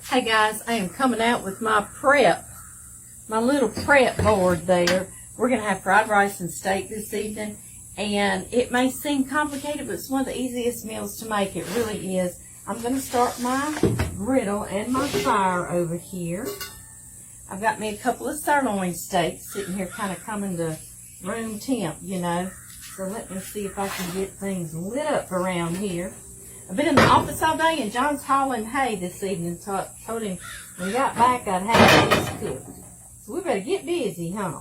Hey guys, I am coming out with my prep, my little prep board there. We're going to have fried rice and steak this evening, and it may seem complicated, but it's one of the easiest meals to make. It really is. I'm going to start my griddle and my fire over here. I've got me a couple of sirloin steaks sitting here kind of coming to room temp, you know. So let me see if I can get things lit up around here. I've been in the office all day, and John's hauling hay this evening. Told him when he got back I'd have this cooked. So we better get busy, huh?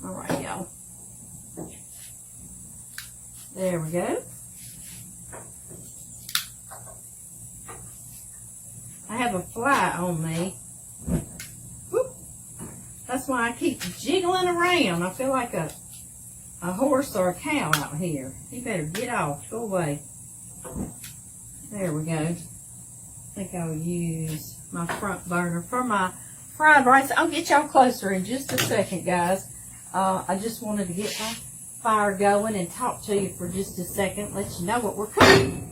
All right, y'all. There we go. I have a fly on me. Whoop. That's why I keep jiggling around. I feel like a horse or a cow out here. You better get off. Go away. There we go. I think I'll use my front burner for my fried rice. I'll get y'all closer in just a second, guys. I just wanted to get my fire going and talk to you for just a second, let you know what we're cooking.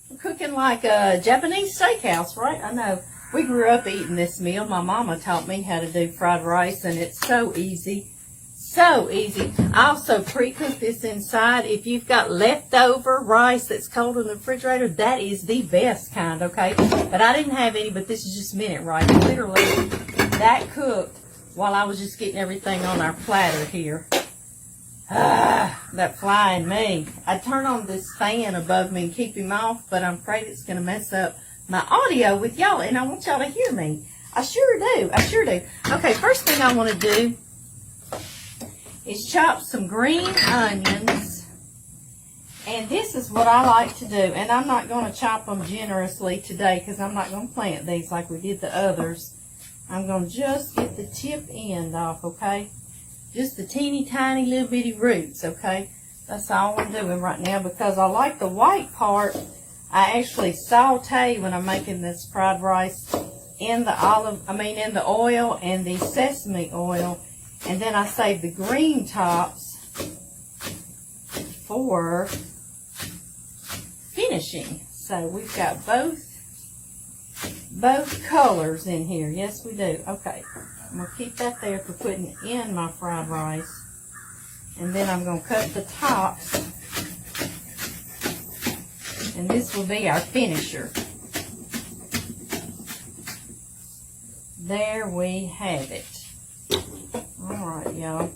We're cooking like a Japanese steakhouse, right? I know. We grew up eating this meal. My mama taught me how to do fried rice, and it's so easy. So easy. I also pre-cook this inside. If you've got leftover rice that's cold in the refrigerator, that is the best kind, okay? But I didn't have any, but this is just minute rice. Literally, that cooked while I was just getting everything on our platter here. That fly in me. I turn on this fan above me and keep him off, but I'm afraid it's going to mess up my audio with y'all, and I want y'all to hear me. I sure do. I sure do. Okay, first thing I want to do is chop some green onions, and this is what I like to do, and I'm not going to chop them generously today because I'm not going to plant these like we did the others. I'm going to just get the tip end off, okay? Just the teeny tiny little bitty roots, okay? That's all I'm doing right now because I like the white part. I actually saute when I'm making this fried rice in the oil and the sesame oil. And then I save the green tops for finishing. So we've got both colors in here. Yes, we do. Okay. I'm going to keep that there for putting in my fried rice. And then I'm going to cut the tops. And this will be our finisher. There we have it. Alright, y'all.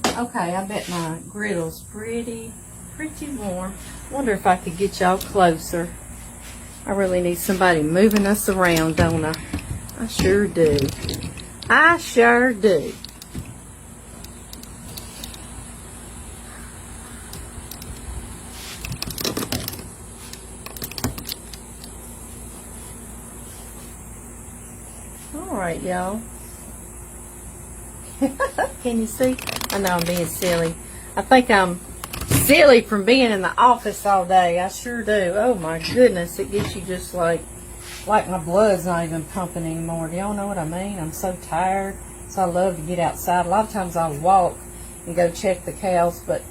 Okay, I bet my griddle's pretty warm. Wonder if I could get y'all closer. I really need somebody moving us around, don't I? I sure do. I sure do. Alright, y'all. Can you see? I know I'm being silly. I think I'm silly from being in the office all day. I sure do. Oh my goodness. It gets you just like my blood's not even pumping anymore. Do y'all know what I mean? I'm so tired. So I love to get outside. A lot of times I'll walk and go check the cows, but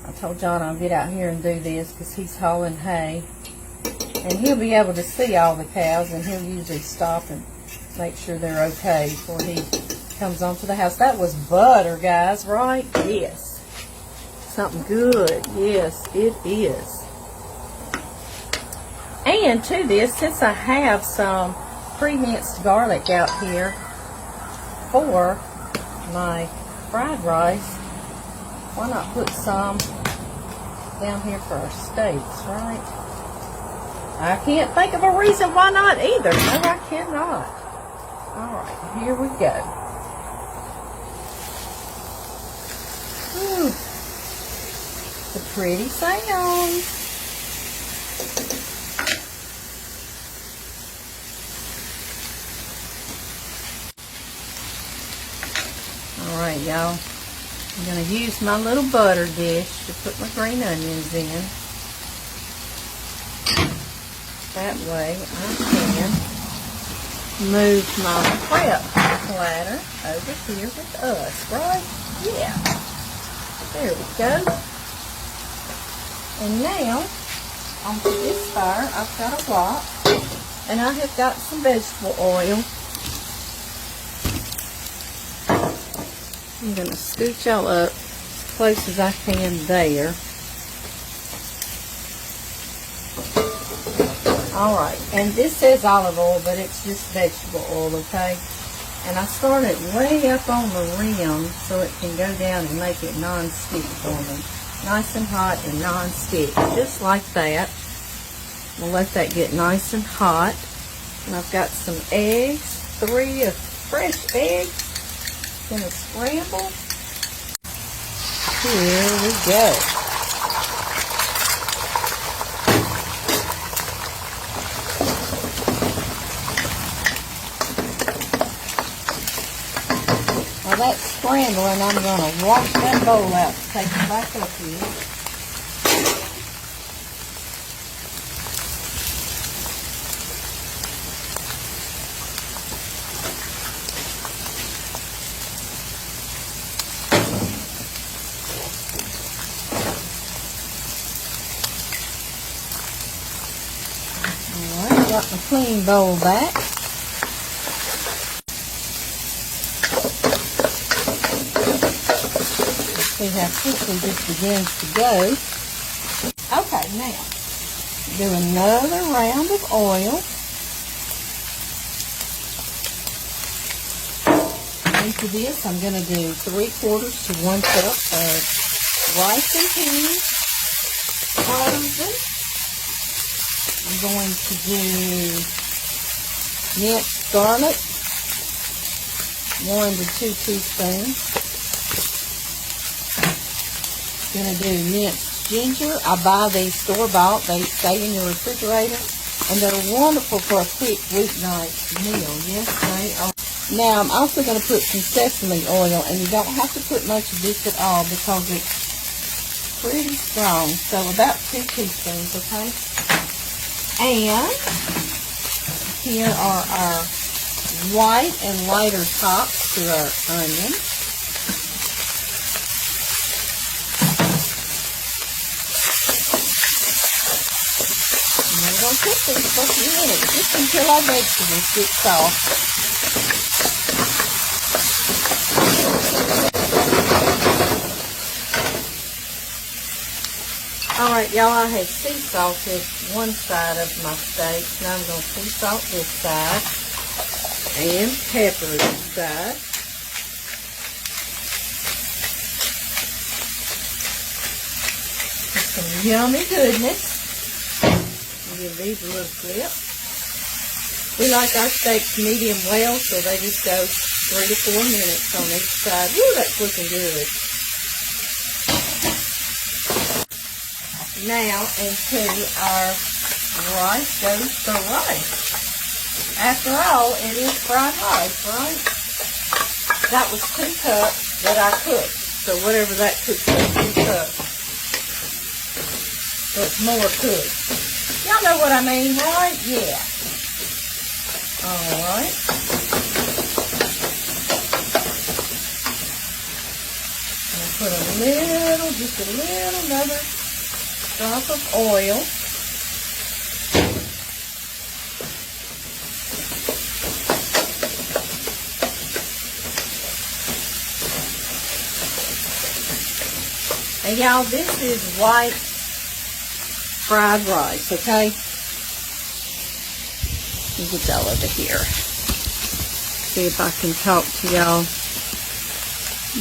I told John I'll get out here and do this because he's hauling hay. And he'll be able to see all the cows, and he'll usually stop and make sure they're okay before he comes onto the house. That was butter, guys, right? Yes. Something good. Yes, it is. And to this, since I have some pre-minced garlic out here for my fried rice, why not put some down here for our steaks, right? I can't think of a reason why not either. No, I cannot. All right, here we go. Ooh, the pretty sound. All right, y'all. I'm going to use my little butter dish to put my green onions in. That way I can move my prep platter over here with us, right? Yeah. There we go. And now onto this fire, I've got a wok, and I have got some vegetable oil. I'm going to scoot y'all up as close as I can there. Alright, and this says olive oil, but it's just vegetable oil, okay? And I start it way up on the rim so it can go down and make it non-stick for me. Nice and hot and non-stick, just like that. We'll let that get nice and hot. And I've got some eggs, 3 of fresh eggs. Gonna scramble. Here we go. While that's scrambling, I'm gonna wash that bowl out to take it back up here. Got my clean bowl back. See how quickly this begins to go. Okay, now do another round of oil. Into this, I'm going to do 3/4 to 1 cup of rice and peas, frozen. I'm going to do minced garlic, 1 to 2 teaspoons. Going to do minced ginger. I buy these store-bought. They stay in your refrigerator, and they're wonderful for a quick weeknight meal. Yes, they are. Now, I'm also going to put some sesame oil, and you don't have to put much of this at all because it's pretty strong. So about 2 teaspoons, okay? And here are our white and lighter tops to our onion. And we're going to cook these for a few minutes, just until our vegetables get soft. Alright, y'all, I have sea salted one side of my steak. Now I'm going to sea salt this side and pepper this side. Some yummy goodness. I'll give these a little flip. We like our steaks medium well, so they just go 3 to 4 minutes on each side. Ooh, that's looking good. Now into our rice goes the rice. After all, it is fried rice, right? That was 2 cups that I cooked. So whatever that cooks up, 2 cups. So it's more cooked. Y'all know what I mean, right? Yeah. Alright. I'll put just a little, another drop of oil. And y'all, this is white fried rice, okay? Let me get y'all over here. See if I can talk to y'all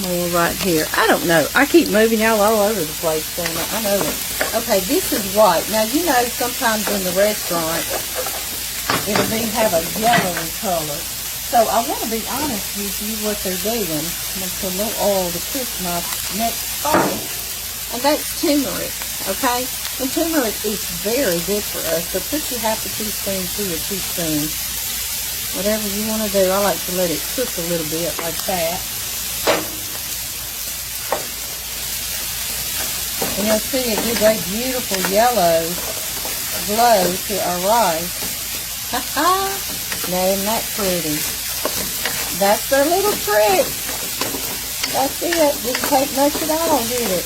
more right here. I don't know. I keep moving y'all all over the place. I know it. Okay, this is white. Now, you know, sometimes in the restaurant, it'll have a yellow color. So, I want to be honest with you what they're doing. I'm going to put a little oil to cook my next part. And that's turmeric, okay? And turmeric is very good for us. So, put your half a teaspoon to a teaspoon. Whatever you want to do. I like to let it cook a little bit like that. And you'll see it gives a beautiful yellow glow to our rice. Ha-ha! Now, isn't that pretty? That's their little trick. That's it. Didn't take much at all, did it?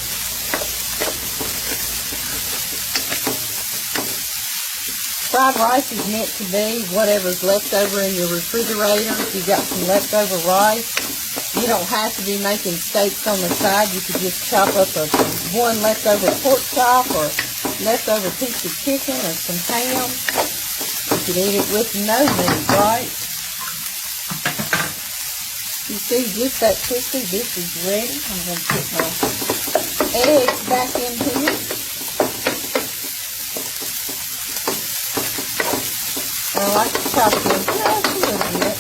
fried rice is meant to be whatever's left over in your refrigerator. If you got some leftover rice, you don't have to be making steaks on the side. You could just chop up one leftover pork chop or leftover piece of chicken or some ham. You could eat it with no meat, right? You see, just that quickly, this is ready. I'm going to put my eggs back in here. I like to chop them just a little bit.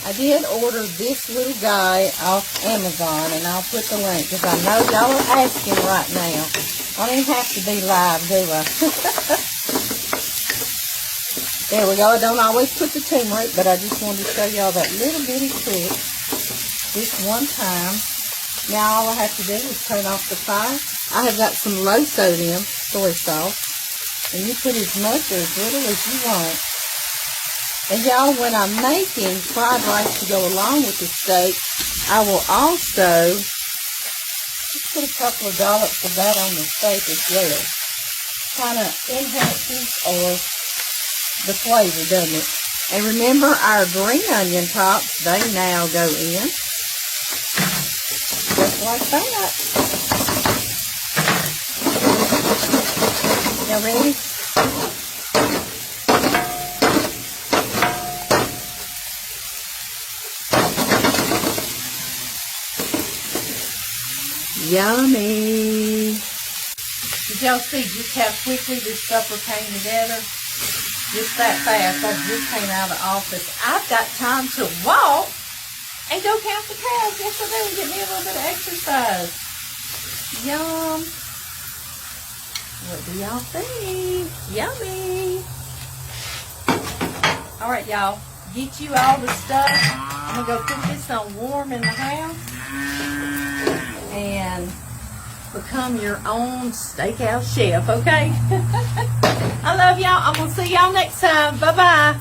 I did order this little guy off Amazon, and I'll put the link because I know y'all are asking right now. I don't even have to be live, do I? There we go. I don't always put the turmeric, but I just wanted to show y'all that little bitty trick this one time. Now all I have to do is turn off the fire. I have got some low sodium soy sauce, and you put as much or as little as you want. And y'all, when I'm making fried rice to go along with the steak, I will also just put a couple of dollops of that on the steak as well. Kind of enhances or the flavor, doesn't it? And remember, our green onion tops, they now go in. Just like that. Now ready? Yummy. Did y'all see just how quickly this supper came together? Just that fast. I just came out of the office. I've got time to walk and go count the cows. Yes, I do. And get me a little bit of exercise. Yum. What do y'all think? Yummy. All right, y'all. Get you all the stuff. I'm going to go put this on warm in the house and become your own steakhouse chef, okay? I love y'all. I'm going to see y'all next time. Bye-bye.